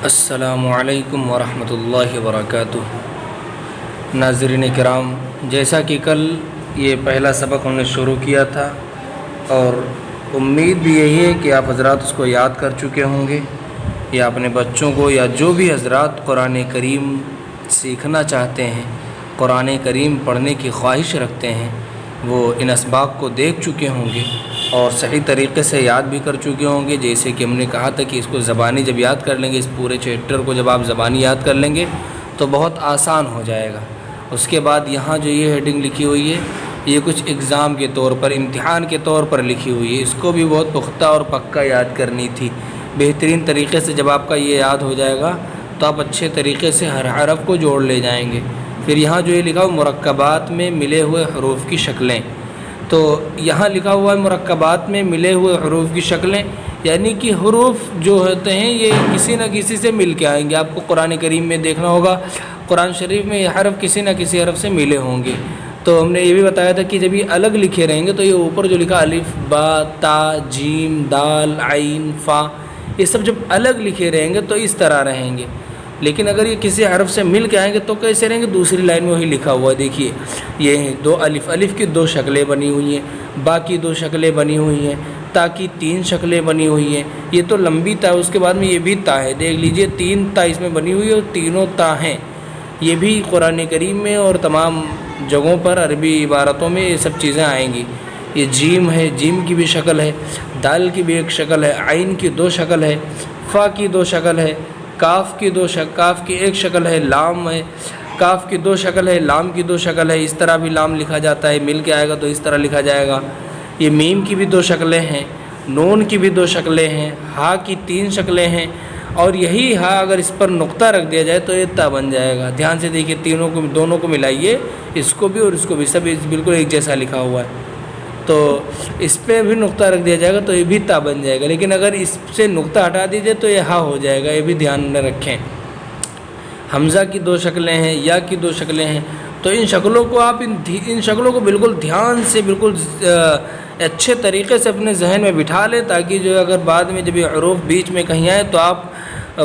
السلام علیکم ورحمۃ اللہ وبرکاتہ۔ ناظرین کرام، جیسا کہ کل یہ پہلا سبق ہم نے شروع کیا تھا اور امید بھی یہی ہے کہ آپ حضرات اس کو یاد کر چکے ہوں گے یا اپنے بچوں کو یا جو بھی حضرات قرآن کریم سیکھنا چاہتے ہیں، قرآن کریم پڑھنے کی خواہش رکھتے ہیں، وہ ان اسباق کو دیکھ چکے ہوں گے اور صحیح طریقے سے یاد بھی کر چکے ہوں گے۔ جیسے کہ ہم نے کہا تھا کہ اس کو زبانی جب یاد کر لیں گے، اس پورے چیپٹر کو جب آپ زبانی یاد کر لیں گے تو بہت آسان ہو جائے گا۔ اس کے بعد یہاں جو یہ ہیڈنگ لکھی ہوئی ہے، یہ کچھ اگزام کے طور پر، امتحان کے طور پر لکھی ہوئی ہے، اس کو بھی بہت پختہ اور پکا یاد کرنی تھی۔ بہترین طریقے سے جب آپ کا یہ یاد ہو جائے گا تو آپ اچھے طریقے سے ہر حرف کو جوڑ لے جائیں گے۔ پھر یہاں جو یہ لکھا ہوا مرکبات میں ملے ہوئے حروف کی شکلیں، تو یہاں لکھا ہوا ہے مرکبات میں ملے ہوئے حروف کی شکلیں، یعنی کہ حروف جو ہوتے ہیں یہ کسی نہ کسی سے مل کے آئیں گے۔ آپ کو قرآن کریم میں دیکھنا ہوگا، قرآن شریف میں یہ حرف کسی نہ کسی حرف سے ملے ہوں گے۔ تو ہم نے یہ بھی بتایا تھا کہ جب یہ الگ لکھے رہیں گے تو یہ اوپر جو لکھا الف با تا جیم دال عین فا، یہ سب جب الگ لکھے رہیں گے تو اس طرح رہیں گے۔ لیکن اگر یہ کسی حرف سے مل کے آئیں گے تو کیسے رہیں گے؟ دوسری لائن میں وہی لکھا ہوا ہے، دیکھیے یہ دو الف، الف کی دو شکلیں بنی ہوئی ہیں، با کی دو شکلیں بنی ہوئی ہیں، تا کی تین شکلیں بنی ہوئی ہیں۔ یہ تو لمبی تا ہے، اس کے بعد میں یہ بھی تا ہے، دیکھ لیجئے تین تا اس میں بنی ہوئی ہے اور تینوں تا ہیں۔ یہ بھی قرآن کریم میں اور تمام جگہوں پر عربی عبارتوں میں یہ سب چیزیں آئیں گی۔ یہ جیم ہے، جیم کی بھی شکل ہے، دال کی بھی ایک شکل ہے، عین کی دو شکل ہے، فا کی دو شکل ہے، کاف کی کاف کی ایک شکل ہے، لام ہے، کاف کی دو شکل ہے، لام کی دو شکل ہے۔ اس طرح بھی لام لکھا جاتا ہے، مل کے آئے گا تو اس طرح لکھا جائے گا۔ یہ میم کی بھی دو شکلیں ہیں، نون کی بھی دو شکلیں ہیں، ہا کی تین شکلیں ہیں، اور یہی ہا اگر اس پر نقطہ رکھ دیا جائے تو یہ تا بن جائے گا۔ دھیان سے دیکھیے، تینوں کو دونوں کو ملائیے، اس کو بھی اور اس کو بھی، سب بالکل ایک جیسا لکھا ہوا ہے۔ تو اس پہ بھی نقطہ رکھ دیا جائے گا تو یہ بھی تا بن جائے گا، لیکن اگر اس سے نقطہ ہٹا دیجیے تو یہ ہا ہو جائے گا، یہ بھی دھیان میں رکھیں۔ حمزہ کی دو شکلیں ہیں، یا کی دو شکلیں ہیں، تو ان شکلوں کو آپ ان شکلوں کو بالکل دھیان سے، بالکل اچھے طریقے سے اپنے ذہن میں بٹھا لیں، تاکہ جو اگر بعد میں جب یہ حروف بیچ میں کہیں آئے تو آپ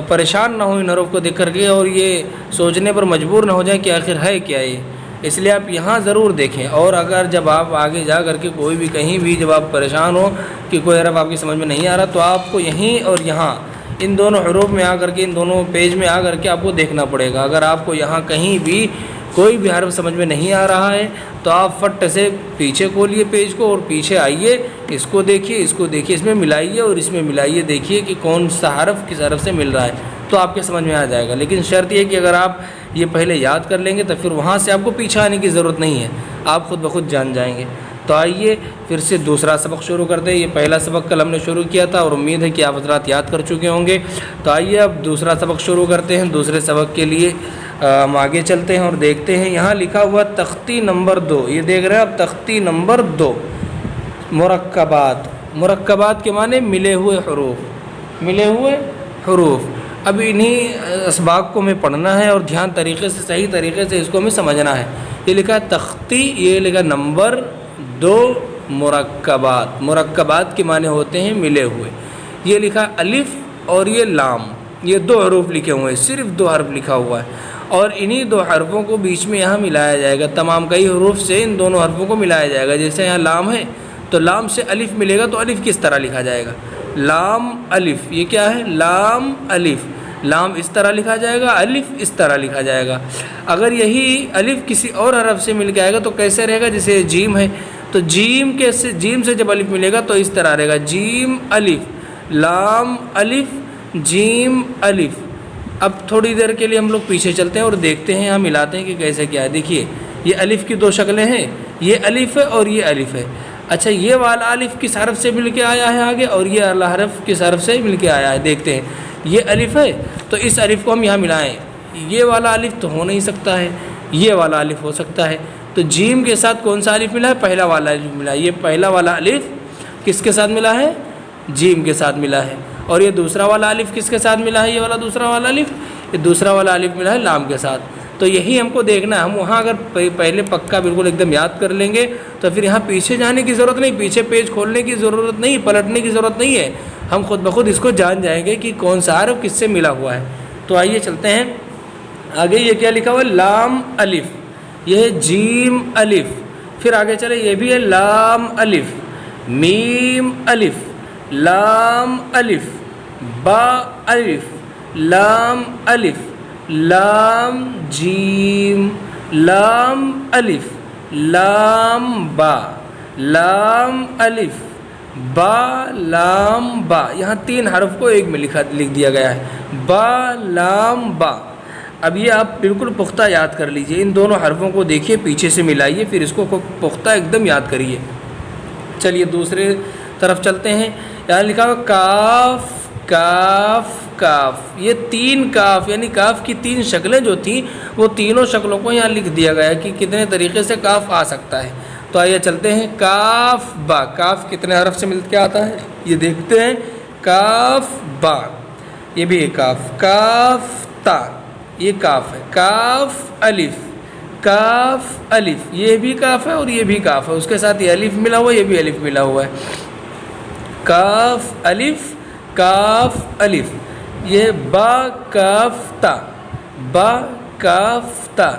پریشان نہ ہوں ان حروف کو دیکھ کر کے، اور یہ سوچنے پر مجبور نہ ہو جائیں کہ آخر ہے کیا یہ۔ اس لیے آپ یہاں ضرور دیکھیں، اور اگر جب آپ آگے جا کر کے کوئی بھی کہیں بھی جب آپ پریشان ہو کہ کوئی حرف آپ کی سمجھ میں نہیں آ رہا، تو آپ کو یہیں اور یہاں ان دونوں حروف میں آ کر کے، ان دونوں پیج میں آ کر کے آپ کو دیکھنا پڑے گا۔ اگر آپ کو یہاں کہیں بھی کوئی بھی حرف سمجھ میں نہیں آ رہا ہے تو آپ فٹ سے پیچھے کھولیے پیج کو اور پیچھے آئیے، اس کو دیکھیے، اس کو دیکھیے، اس میں ملائیے اور اس میں ملائیے، دیکھیے کہ کون سا حرف کس حرف سے مل رہا ہے، تو آپ کے سمجھ میں آ جائے گا۔ لیکن شرط یہ ہے کہ اگر آپ یہ پہلے یاد کر لیں گے تو پھر وہاں سے آپ کو پیچھے آنے کی ضرورت نہیں ہے، آپ خود بخود جان جائیں گے۔ تو آئیے پھر سے دوسرا سبق شروع کرتے ہیں۔ یہ پہلا سبق کل ہم نے شروع کیا تھا اور امید ہے کہ آپ حضرات یاد کر چکے ہوں گے۔ تو آئیے اب دوسرا سبق شروع کرتے ہیں۔ دوسرے سبق کے لیے ہم آگے چلتے ہیں اور دیکھتے ہیں، یہاں لکھا ہوا تختی نمبر 2، یہ دیکھ رہے ہیں آپ، تختی نمبر 2، مرکبات۔ مرکبات کے معنی ملے ہوئے حروف، ملے ہوئے حروف۔ اب انہی اسباق کو ہمیں پڑھنا ہے اور دھیان طریقے سے، صحیح طریقے سے اس کو ہمیں سمجھنا ہے۔ یہ لکھا ہے تختی، یہ لکھا نمبر 2 مرکبات۔ مرکبات کے معنی ہوتے ہیں ملے ہوئے۔ یہ لکھا الف اور یہ لام، یہ دو حروف لکھے ہوئے ہیں، صرف دو حرف لکھا ہوا ہے، اور انہی دو حرفوں کو بیچ میں یہاں ملایا جائے گا۔ تمام کئی حروف سے ان دونوں حرفوں کو ملایا جائے گا۔ جیسے یہاں لام ہے تو لام سے الف ملے گا، تو الف کس طرح لکھا جائے گا؟ لام الف، یہ کیا ہے؟ لام الف۔ لام اس طرح لکھا جائے گا، الف اس طرح لکھا جائے گا۔ اگر یہی الف کسی اور حرف سے مل کے آئے گا تو کیسے رہے گا؟ جیسے جیم ہے تو جیم سے جب الف ملے گا تو اس طرح رہے گا، جیم الف، لام الف، جیم الف۔ اب تھوڑی دیر کے لیے ہم لوگ پیچھے چلتے ہیں اور دیکھتے ہیں، ہم ملاتے ہیں کہ کیسے کیا ہے۔ دیکھیے یہ الف کی دو شکلیں ہیں، یہ الف ہے اور یہ الف ہے۔ اچھا، یہ والا الف کس حرف سے مل کے آیا ہے آگے، اور یہ والا حرف کس حرف سے مل کے آیا ہے؟ دیکھتے ہیں۔ یہ الف ہے تو اس الف کو ہم یہاں ملائیں، یہ والا الف تو ہو نہیں سکتا ہے، یہ والا الف ہو سکتا ہے، تو جیم کے ساتھ کون سا الف ملا ہے؟ پہلا والا الف ملا ہے۔ یہ پہلا والا الف کس کے ساتھ ملا ہے؟ جیم کے ساتھ ملا ہے۔ اور یہ دوسرا والا الف کس کے ساتھ ملا ہے؟ یہ والا دوسرا والا الف، یہ دوسرا والا الف ملا ہے لام کے ساتھ۔ تو یہی ہم کو دیکھنا ہے۔ ہم وہاں اگر پہلے پکا بالکل ایک دم یاد کر لیں گے تو پھر یہاں پیچھے جانے کی ضرورت نہیں، پیچھے پیج کھولنے کی ضرورت نہیں، پلٹنے کی ضرورت نہیں ہے، ہم خود بخود اس کو جان جائیں گے کہ کون سا حرف کس سے ملا ہوا ہے۔ تو آئیے چلتے ہیں آگے. یہ کیا لکھا ہوا ہے؟ لام الف. یہ ہے جیم الف. پھر آگے چلے یہ بھی ہے لام الف, میم الف, لام الف, با الف, لام الف, لام جیم, لام الف, لام با, لام الف, با لام با. یہاں 3 حرف کو ایک میں لکھ دیا گیا ہے, با لام با. اب یہ آپ بالکل پختہ یاد کر لیجئے, ان دونوں حرفوں کو دیکھیے, پیچھے سے ملائیے, پھر اس کو پختہ ایک دم یاد کریے. چلیے دوسرے طرف چلتے ہیں. یہاں لکھا ہوا کاف کاف کاف. یہ 3 کاف یعنی کاف کی 3 شکلیں جو تھیں وہ تینوں شکلوں کو یہاں لکھ دیا گیا ہے کہ کتنے طریقے سے کاف آ سکتا ہے. تو آئیے چلتے ہیں. کاف با. کاف کتنے حرف سے مل کے آتا ہے یہ دیکھتے ہیں. کاف با, یہ بھی ہے کاف. کاف تا, یہ کاف ہے. کاف الف, کاف الف, یہ بھی کاف ہے اور یہ بھی کاف ہے, اس کے ساتھ یہ الف ملا ہوا ہے, یہ بھی الف ملا ہوا ہے. کاف الف, کاف الف. یہ با کاف تا, با کاف تا.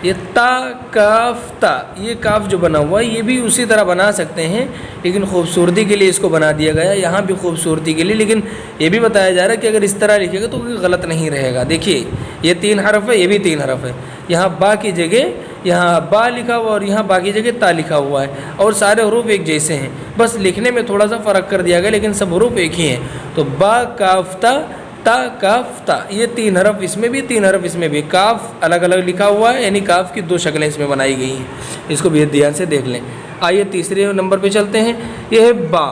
یہ تا کاف تا. یہ کاف جو بنا ہوا ہے یہ بھی اسی طرح بنا سکتے ہیں, لیکن خوبصورتی کے لیے اس کو بنا دیا گیا. یہاں بھی خوبصورتی کے لیے, لیکن یہ بھی بتایا جا رہا ہے کہ اگر اس طرح لکھے گا تو غلط نہیں رہے گا. دیکھیے یہ 3 حرف ہے, یہ بھی 3 حرف ہے. یہاں با کی جگہ یہاں با لکھا ہوا اور یہاں با کی جگہ تا لکھا ہوا ہے, اور سارے حروف ایک جیسے ہیں, بس لکھنے میں تھوڑا سا فرق کر دیا گیا, لیکن سب حروف ایک ہی ہیں. تو با کاف تا, تا کاف تا. یہ 3 حرف اس میں بھی, 3 حرف اس میں بھی. کاف الگ الگ لکھا ہوا ہے, یعنی کاف کی 2 شکلیں اس میں بنائی گئی ہیں. اس کو بھی دھیان سے دیکھ لیں. آئیے تیسرے نمبر پہ چلتے ہیں. یہ ہے با,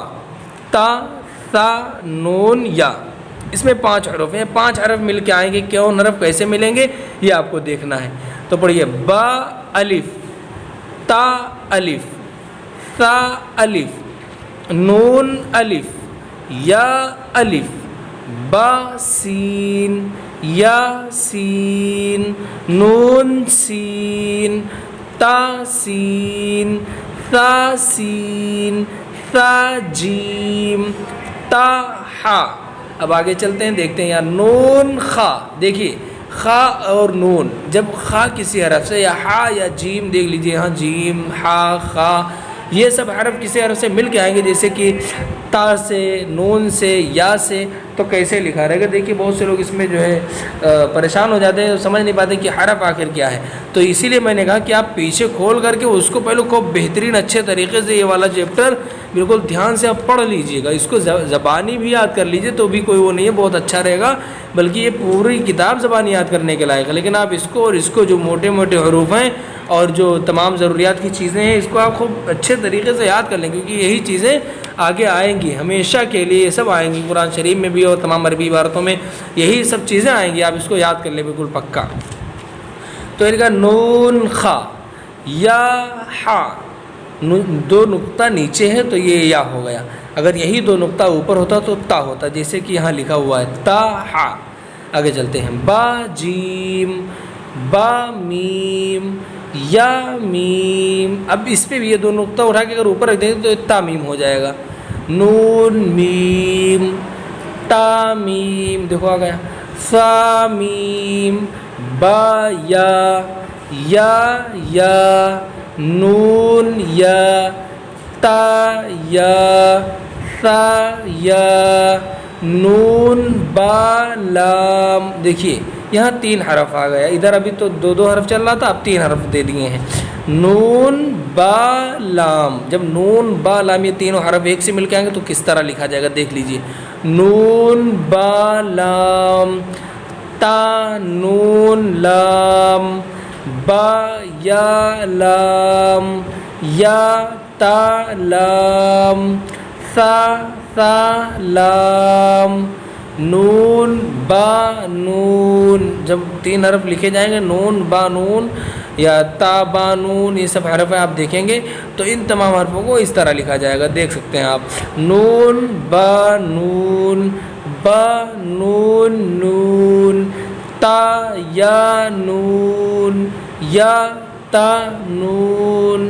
تا, سا, نون, یا. اس میں 5 حرف ہیں. 5 حرف مل کے آئیں گے, کون حرف کیسے ملیں گے یہ آپ کو دیکھنا ہے. تو پڑھیے. با الف, تا الف, سا الف, نون الف, یا الف, با سین, یا سین, نون سین, تا سین, ثا سین, ثا جیم, تا ہا. اب آگے چلتے ہیں, دیکھتے ہیں یہاں نون خا. دیکھیے خا اور نون, جب خا کسی حرف سے, یا ہا یا جیم, دیکھ لیجئے یہاں جیم, ہا, خا, یہ سب حرف کسی حرف سے مل کے آئیں گے, جیسے کہ تا سے, نون سے, یا سے, تو کیسے لکھا رہے گا. دیکھیے بہت سے لوگ اس میں جو ہے پریشان ہو جاتے ہیں, سمجھ نہیں پاتے کہ حرف آخر کیا ہے. تو اسی لیے میں نے کہا کہ آپ پیچھے کھول کر کے اس کو پہلے خوب بہترین اچھے طریقے سے یہ والا چیپٹر بالکل دھیان سے آپ پڑھ لیجئے گا. اس کو زبانی بھی یاد کر لیجئے تو بھی کوئی وہ نہیں ہے, بہت اچھا رہے گا. بلکہ یہ پوری کتاب زبانی یاد کرنے کے لائق ہے, لیکن آپ اس کو اور اس کو جو موٹے موٹے حروف ہیں اور جو تمام ضروریات کی چیزیں ہیں اس کو آپ خوب اچھے طریقے سے یاد کر لیں, کیونکہ یہی چیزیں آگے آئیں گی ہمیشہ کے لیے. یہ سب آئیں گی قرآن شریف میں بھی اور تمام عربی عبارتوں میں یہی سب چیزیں آئیں گی. آپ اس کو یاد کر لیں بالکل پکا. تو ان کا نون خا, یا ہا, 2 نقطہ نیچے ہے تو یہ یا ہو گیا. اگر یہی 2 نقطہ اوپر ہوتا تو تا ہوتا, جیسے کہ یہاں لکھا ہوا ہے تا ہا. آگے چلتے ہیں. با جیم, با میم, یا میم. اب اس پہ بھی یہ 2 نقطہ اٹھا کے اگر اوپر رکھ دیں تو تا میم ہو جائے گا. نون میم, تا میم, دیکھو آ گیا. سا میم, با یا, نون یا, تا یا, سا یا, نون با لام. دیکھیے یہاں 3 حرف آ گیا. ادھر ابھی تو 2 حرف چل رہا تھا, اب 3 حرف دے دیے ہیں. نون با لام. جب نون با لام یہ تینوں حرف ایک سے مل کے آئیں گے تو کس طرح لکھا جائے گا دیکھ لیجئے. نون با لام, تا نون لام, با یا لام, یا تا لام, سا لام, نون با نون. جب 3 حرف لکھے جائیں گے, نون با نون یا تا با نون, یہ سب حرف ہیں آپ دیکھیں گے تو ان تمام حرفوں کو اس طرح لکھا جائے گا. دیکھ سکتے ہیں آپ. نون با نون, با نون نون, تا یا نون, یا تا نون,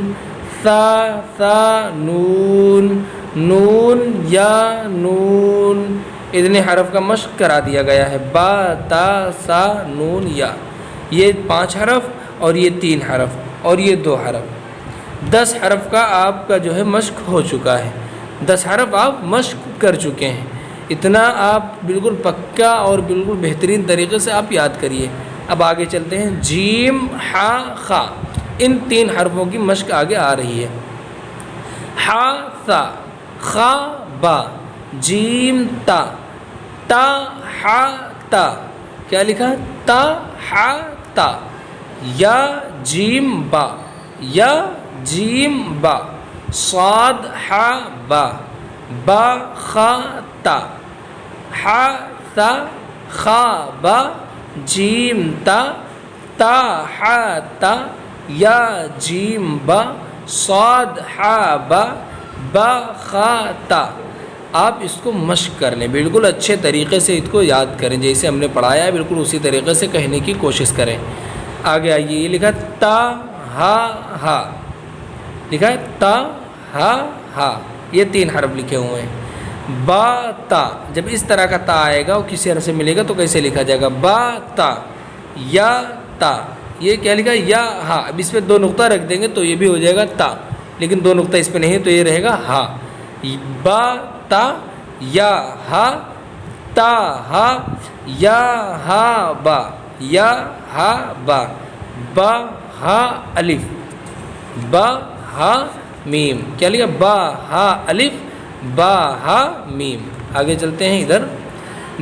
سا نون, نون یا نون, اتنے حرف کا مشق کرا دیا گیا ہے، با تا سا نون یا، یہ 5 حرف اور یہ 3 حرف اور یہ 2 حرف، 10 حرف کا آپ کا جو ہے مشق ہو چکا ہے، 10 حرف آپ مشق کر چکے ہیں، اتنا آپ بالکل پکا اور بالکل بہترین طریقے سے آپ یاد کریے۔ اب آگے چلتے ہیں، جیم ہا خا، ان 3 حرفوں کی مشق آگے آ رہی ہے، ہا ثا، خا با، جیم تا، تا ہا تا، کیا لکھا؟ تا ہا تا، یا جیم با، یا جیم با، صاد ہا با، با خا تا، ہا تا خا با، جیم تا، تا ہا تا، یا جیم با، صاد ہا با، با خا تا۔ آپ اس کو مشق کر لیں، بالکل اچھے طریقے سے اس کو یاد کریں، جیسے ہم نے پڑھایا ہے بالکل اسی طریقے سے کہنے کی کوشش کریں۔ آگے آئیے، یہ لکھا تا ہا ہا، لکھا ہے تا ہا ہا، یہ 3 حرف لکھے ہوئے ہیں۔ با تا، جب اس طرح کا تا آئے گا وہ کسی حرف سے ملے گا تو کیسے لکھا جائے گا؟ با تا، یا تا، یہ کیا لکھا؟ یا ہا، اب اس پہ 2 نقطہ رکھ دیں گے تو یہ بھی ہو جائے گا تا، لیکن 2 نقطہ اس پہ نہیں تو یہ رہے گا ہا۔ با تا یا ہا، تا ہا، یا ہا با، یا ہا با، با ہا الف، با ہا میم، کیا لکھا؟ با ہا الف، با ہا میم۔ آگے چلتے ہیں، ادھر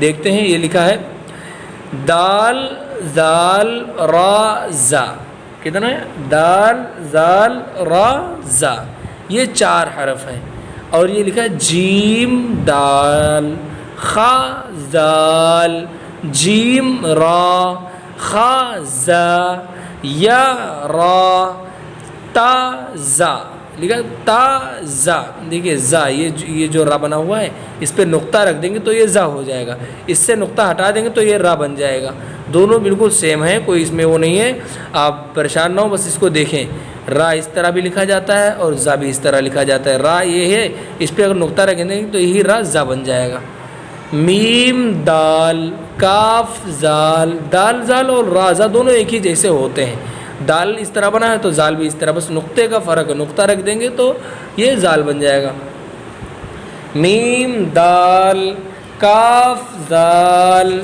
دیکھتے ہیں، یہ لکھا ہے دال زال را زا، کتنا ہے؟ دال زال را زا، یہ 4 حرف ہیں، اور یہ لکھا ہے جیم دال، خا زال، جیم را، خا زا، یا را، تا زا، لکھا تا زا، دیکھیے زا، یہ جو را بنا ہوا ہے اس پہ نقطہ رکھ دیں گے تو یہ زا ہو جائے گا، اس سے نقطہ ہٹا دیں گے تو یہ را بن جائے گا، دونوں بالکل سیم ہیں، کوئی اس میں وہ نہیں ہے، آپ پریشان نہ ہو، بس اس کو دیکھیں، را اس طرح بھی لکھا جاتا ہے اور زا بھی اس طرح لکھا جاتا ہے، را یہ ہے، اس پہ اگر نقطہ رکھیں گے تو یہی را زا بن جائے گا۔ میم دال، کاف زال، دال زال اور را زا دونوں ایک ہی جیسے ہوتے ہیں، دال اس طرح بنا ہے تو زال بھی اس طرح، بس نقطے کا فرق ہے، نقطہ رکھ دیں گے تو یہ زال بن جائے گا۔ میم دال، کاف زال،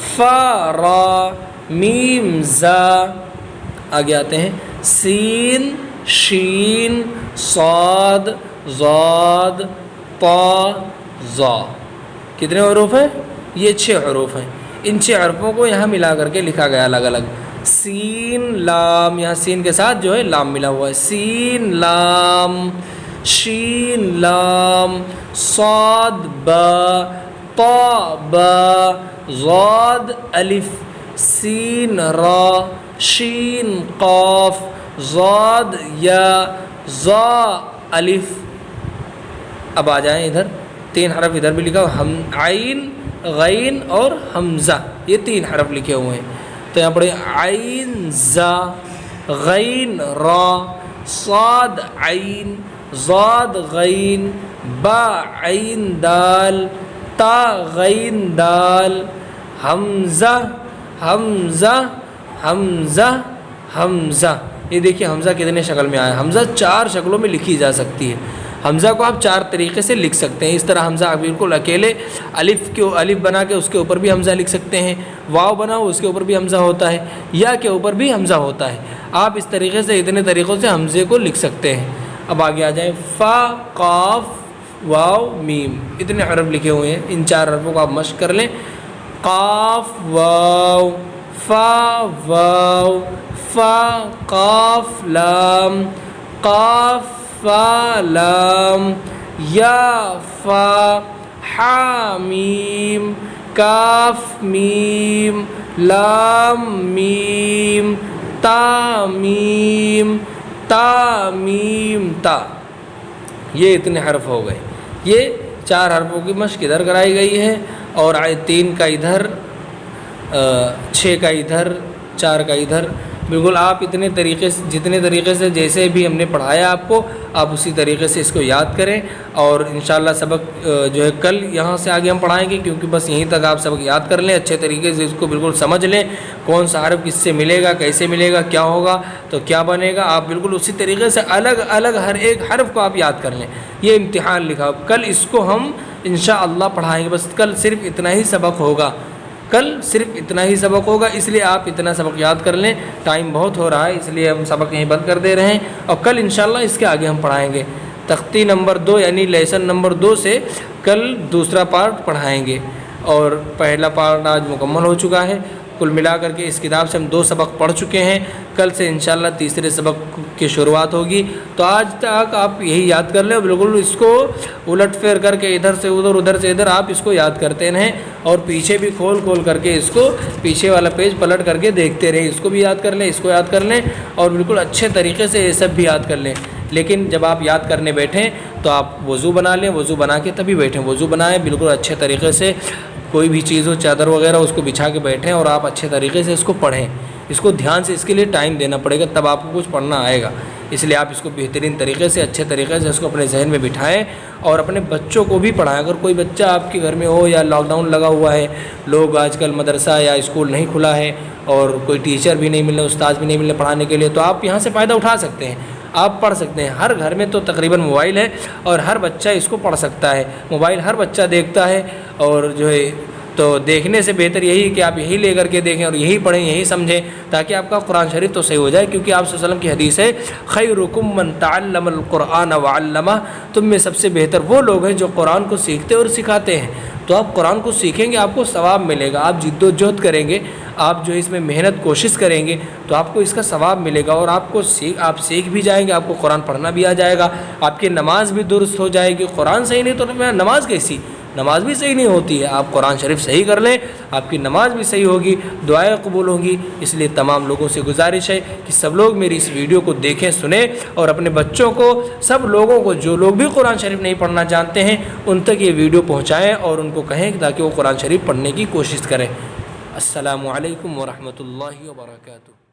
فا را، میم زا، آگے آتے ہیں، سین شین صاد ضاد طا ظا، کتنے حروف ہیں؟ یہ 6 حروف ہیں، ان 6 حرفوں کو یہاں ملا کر کے لکھا گیا الگ الگ، سین لام، یہاں سین کے ساتھ جو ہے لام ملا ہوا ہے، سین لام، شین لام، صاد با، طا با، ضاد الف، سین را، شین قاف، ضاد یا، ضا الف۔ اب آ جائیں ادھر، 3 حرف ادھر بھی لکھا، ہم عین غین اور حمزہ، یہ 3 حرف لکھے ہوئے ہیں، تو یہاں پڑھیں عین زا، غین را، صاد عین، ضاد غین، با عین دال، تا غین دال، حمزہ حمزہ حمزہ حمزہ۔ یہ دیکھیے حمزہ کتنے شکل میں آیا، حمزہ 4 شکلوں میں لکھی جا سکتی ہے، حمزہ کو آپ 4 طریقے سے لکھ سکتے ہیں، اس طرح حمزہ آپ بالکل اکیلے الف بنا کے اس کے اوپر بھی حمزہ لکھ سکتے ہیں، واو بنا ہو اس کے اوپر بھی حمزہ ہوتا ہے، یا کے اوپر بھی حمزہ ہوتا ہے، آپ اس طریقے سے اتنے طریقوں سے حمزے کو لکھ سکتے ہیں۔ اب آگے آ جائیں، فا قاف واو میم، اتنے حرف لکھے ہوئے ہیں، ان 4 حرفوں کو آپ مشق کر لیں، قاف واو، فا واو، فا قاف لام، قاف فا لام، یا فا، حا میم، کاف میم، لام میم، تا میم، تا میم تا، یہ اتنے حرف ہو گئے، یہ 4 حرفوں کی مشق ادھر کرائی گئی ہے، اور 3 کا ادھر، 6 کا ادھر، 4 کا ادھر، بالکل آپ اتنے طریقے سے جتنے طریقے سے جیسے بھی ہم نے پڑھایا آپ کو، آپ اسی طریقے سے اس کو یاد کریں، اور انشاءاللہ سبق جو ہے کل یہاں سے آگے ہم پڑھائیں گے، کیونکہ بس یہیں تک آپ سبق یاد کر لیں، اچھے طریقے سے اس کو بالکل سمجھ لیں، کون سا حرف کس سے ملے گا، کیسے ملے گا، کیا ہوگا تو کیا بنے گا، آپ بالکل اسی طریقے سے الگ الگ ہر ایک حرف کو آپ یاد کر لیں۔ یہ امتحان لکھا، کل اس کو ہم انشاءاللہ پڑھائیں گے، بس کل صرف اتنا ہی سبق ہوگا، کل صرف اتنا ہی سبق ہوگا، اس لیے آپ اتنا سبق یاد کر لیں۔ ٹائم بہت ہو رہا ہے، اس لیے ہم سبق یہیں بند کر دے رہے ہیں، اور کل انشاءاللہ اس کے آگے ہم پڑھائیں گے۔ تختی نمبر 2 یعنی لیسن نمبر 2 سے کل دوسرا پارٹ پڑھائیں گے، اور پہلا پارٹ آج مکمل ہو چکا ہے۔ کل ملا کر کے اس کتاب سے ہم 2 سبق پڑھ چکے ہیں، کل سے انشاءاللہ تیسرے سبق کی شروعات ہوگی۔ تو آج تک آپ یہی یاد کر لیں، بالکل اس کو الٹ پھیر کر کے ادھر سے ادھر ادھر سے ادھر آپ اس کو یاد کرتے رہیں، اور پیچھے بھی کھول کر کے اس کو پیچھے والا پیج پلٹ کر کے دیکھتے رہیں، اس کو بھی یاد کر لیں، اس کو یاد کر لیں، اور بالکل اچھے طریقے سے یہ سب بھی یاد کر لیں۔ لیکن جب آپ یاد کرنے بیٹھیں تو آپ وضو بنا لیں، وضو بنا کے تبھی بیٹھیں، وضو بنائیں بالکل اچھے طریقے سے، کوئی بھی چیز ہو چادر وغیرہ اس کو بچھا کے بیٹھیں، اور آپ اچھے طریقے سے اس کو پڑھیں، اس کو دھیان سے، اس کے لیے ٹائم دینا پڑے گا، تب آپ کو کچھ پڑھنا آئے گا۔ اس لیے آپ اس کو بہترین طریقے سے اچھے طریقے سے اس کو اپنے ذہن میں بٹھائیں، اور اپنے بچوں کو بھی پڑھائیں۔ اگر کوئی بچہ آپ کے گھر میں ہو، یا لاک ڈاؤن لگا ہوا ہے، لوگ آج کل مدرسہ یا اسکول نہیں کھلا ہے، اور کوئی ٹیچر بھی نہیں مل رہے، استاد بھی نہیں مل رہے پڑھانے کے لیے، تو آپ یہاں سے فائدہ اٹھا سکتے ہیں، آپ پڑھ سکتے ہیں۔ ہر گھر میں تو تقریباً موبائل ہے، اور ہر بچہ اس کو پڑھ سکتا ہے، موبائل ہر بچہ دیکھتا ہے، اور جو ہے تو دیکھنے سے بہتر یہی کہ آپ یہی لے کر کے دیکھیں، اور یہی پڑھیں، یہی سمجھیں، تاکہ آپ کا قرآن شریف تو صحیح ہو جائے، کیونکہ آپ صلی اللہ علیہ وسلم کی حدیث ہے، خیرکم من تعلم القرآن وعلمہ، تم میں سب سے بہتر وہ لوگ ہیں جو قرآن کو سیکھتے اور سکھاتے ہیں۔ تو آپ قرآن کو سیکھیں گے، آپ کو ثواب ملے گا، آپ جد و جہد کریں گے، آپ جو اس میں محنت کوشش کریں گے تو آپ کو اس کا ثواب ملے گا، اور آپ سیکھ بھی جائیں گے، آپ کو قرآن پڑھنا بھی آ جائے گا، آپ کی نماز بھی درست ہو جائے گی۔ قرآن صحیح نہیں تو نماز کیسی؟ نماز بھی صحیح نہیں ہوتی ہے۔ آپ قرآن شریف صحیح کر لیں، آپ کی نماز بھی صحیح ہوگی، دعائیں قبول ہوں گی۔ اس لیے تمام لوگوں سے گزارش ہے کہ سب لوگ میری اس ویڈیو کو دیکھیں، سنیں، اور اپنے بچوں کو، سب لوگوں کو، جو لوگ بھی قرآن شریف نہیں پڑھنا جانتے ہیں، ان تک یہ ویڈیو پہنچائیں، اور ان کو کہیں تاکہ وہ قرآن شریف پڑھنے کی کوشش کریں۔ السلام علیکم ورحمۃ اللہ وبرکاتہ۔